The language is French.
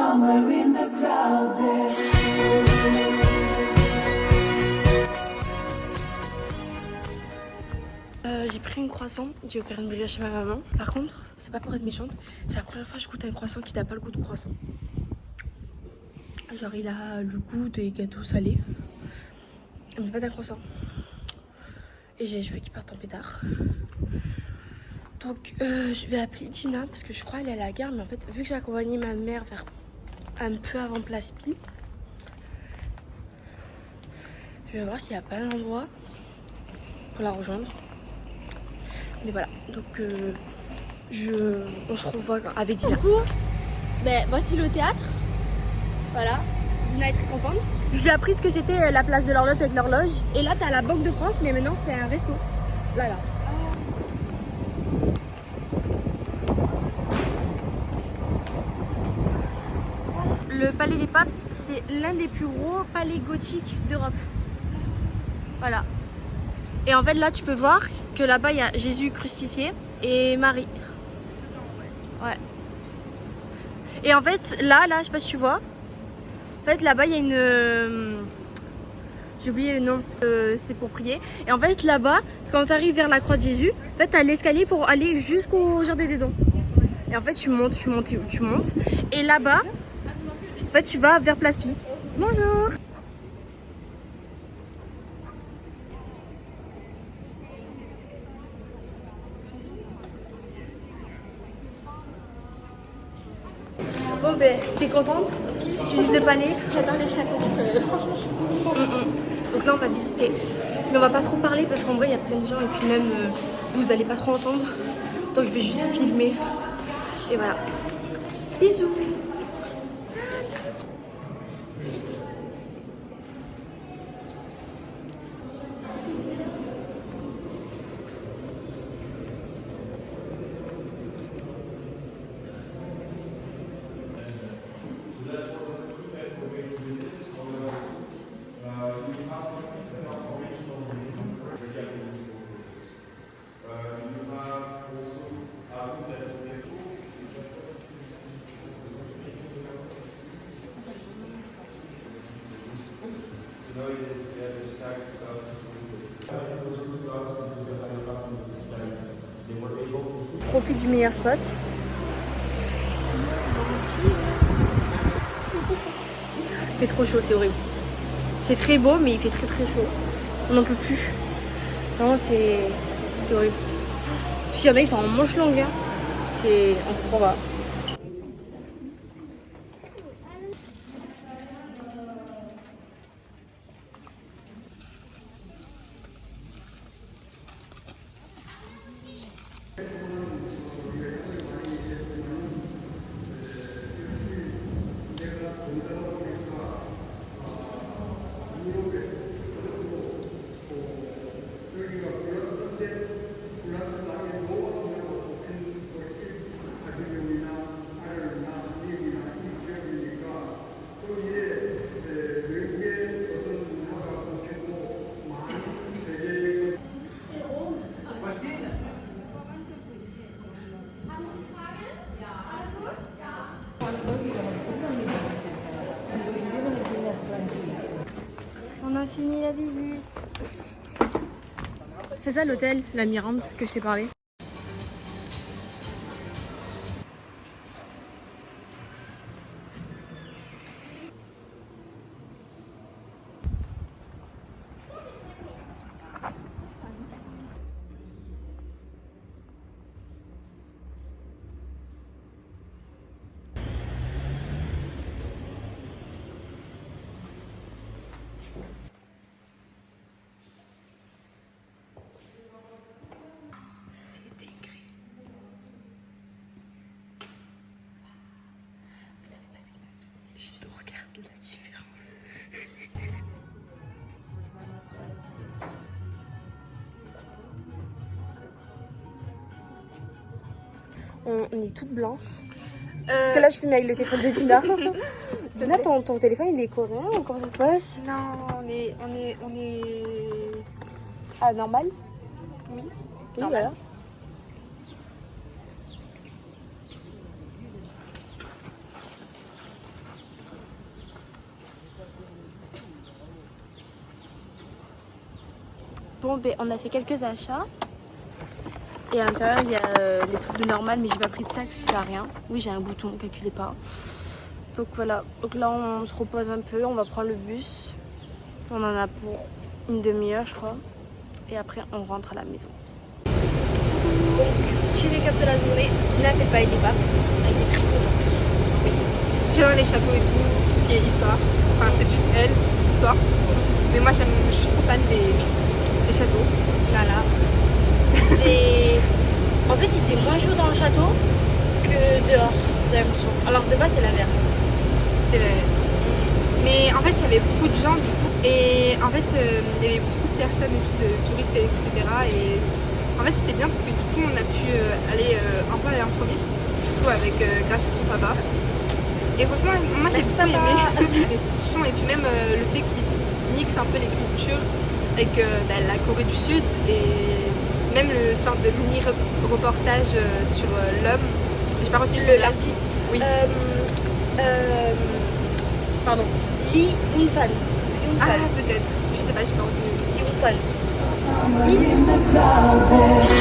somewhere in the crowd there. J'ai pris un croissant, j'ai offert une brioche à ma maman. Par contre, c'est pas pour être méchante, c'est la première fois que je goûte un croissant qui n'a pas le goût de croissant. Genre il a le goût des gâteaux salés, mais pas d'un croissant. Et je veux qu'il parte en pétard. Donc je vais appeler Gina parce que je crois qu'elle est à la gare, mais en fait vu que j'ai accompagné ma mère vers un peu avant Place Pi, je vais voir s'il n'y a pas un endroit pour la rejoindre. Mais voilà, donc on se revoit avec Dina. Du coup, voici le théâtre. Voilà, Dina est très contente. Je lui ai appris ce que c'était la place de l'horloge avec l'horloge. Et là, t'as la Banque de France, mais maintenant c'est un resto. Là. Le Palais des Papes, c'est l'un des plus gros palais gothiques d'Europe. Voilà. Et en fait, là, tu peux voir que là-bas, il y a Jésus crucifié et Marie. Ouais. Et en fait, là, je sais pas si tu vois. En fait, là-bas, il y a une... J'ai oublié le nom. C'est pour prier. Et en fait, là-bas, quand tu arrives vers la croix de Jésus, en fait, tu as l'escalier pour aller jusqu'au jardin des dons. Et en fait, tu montes. Et là-bas, en fait, tu vas vers Place Pi. Bonjour. Bon t'es contente? Oui. Tu visites le palais? J'adore les châteaux, donc franchement je suis trop contente. Donc là on va visiter, mais on va pas trop parler parce qu'en vrai il y a plein de gens et puis même vous allez pas trop entendre. Donc je vais juste filmer et voilà. Bisous. Profite du meilleur spot. Il fait trop chaud, c'est horrible. C'est très beau, mais il fait très chaud. On n'en peut plus. Vraiment, c'est horrible. S'il y en a, ils sont en manche longue. Hein. On comprend pas. On a fini la visite. C'est ça l'hôtel, la Mirande, que je t'ai parlé. On est toutes blanches. Parce que là, je filme avec le téléphone de Gina. Gina, ton téléphone, il est coréen ou comment ça se passe? Non, on est... Ah, normal? Oui. Oui, voilà. Japon, on a fait quelques achats. Et à l'intérieur, il y a les trucs de normal, mais j'ai pas pris de sac, ça sert à rien. Oui, j'ai un bouton, calculez pas. Donc voilà, donc là on se repose un peu, on va prendre le bus. On en a pour une demi-heure, je crois. Et après, on rentre à la maison. Donc, petit récap de la journée. Tina fait pas des papes. Elle est très contente. Oui. J'adore les châteaux et tout ce qui est histoire. Enfin, c'est plus elle, histoire. Mais moi, je suis trop fan des châteaux. Voilà. C'est... En fait, il faisait moins chaud dans le château que dehors, j'ai l'impression. Alors de base, c'est l'inverse. C'est vrai. Mais en fait, il y avait beaucoup de gens du coup. Et en fait, il y avait beaucoup de personnes et tout, de touristes, etc. Et en fait, c'était bien parce que du coup, on a pu aller un peu à l'improviste, du coup, avec, grâce à son papa. Et franchement, moi, j'ai beaucoup aimé la restitution et puis même le fait qu'il mixe un peu les cultures avec la Corée du Sud et même le sorte de mini reportage sur l'homme. J'ai pas retenu L'artiste. Oui. Pardon. Lee Yoon-fan. Ah, peut-être. Je sais pas, j'ai pas retenu. Lee Yoon-fan. Somewhere in the crowd there's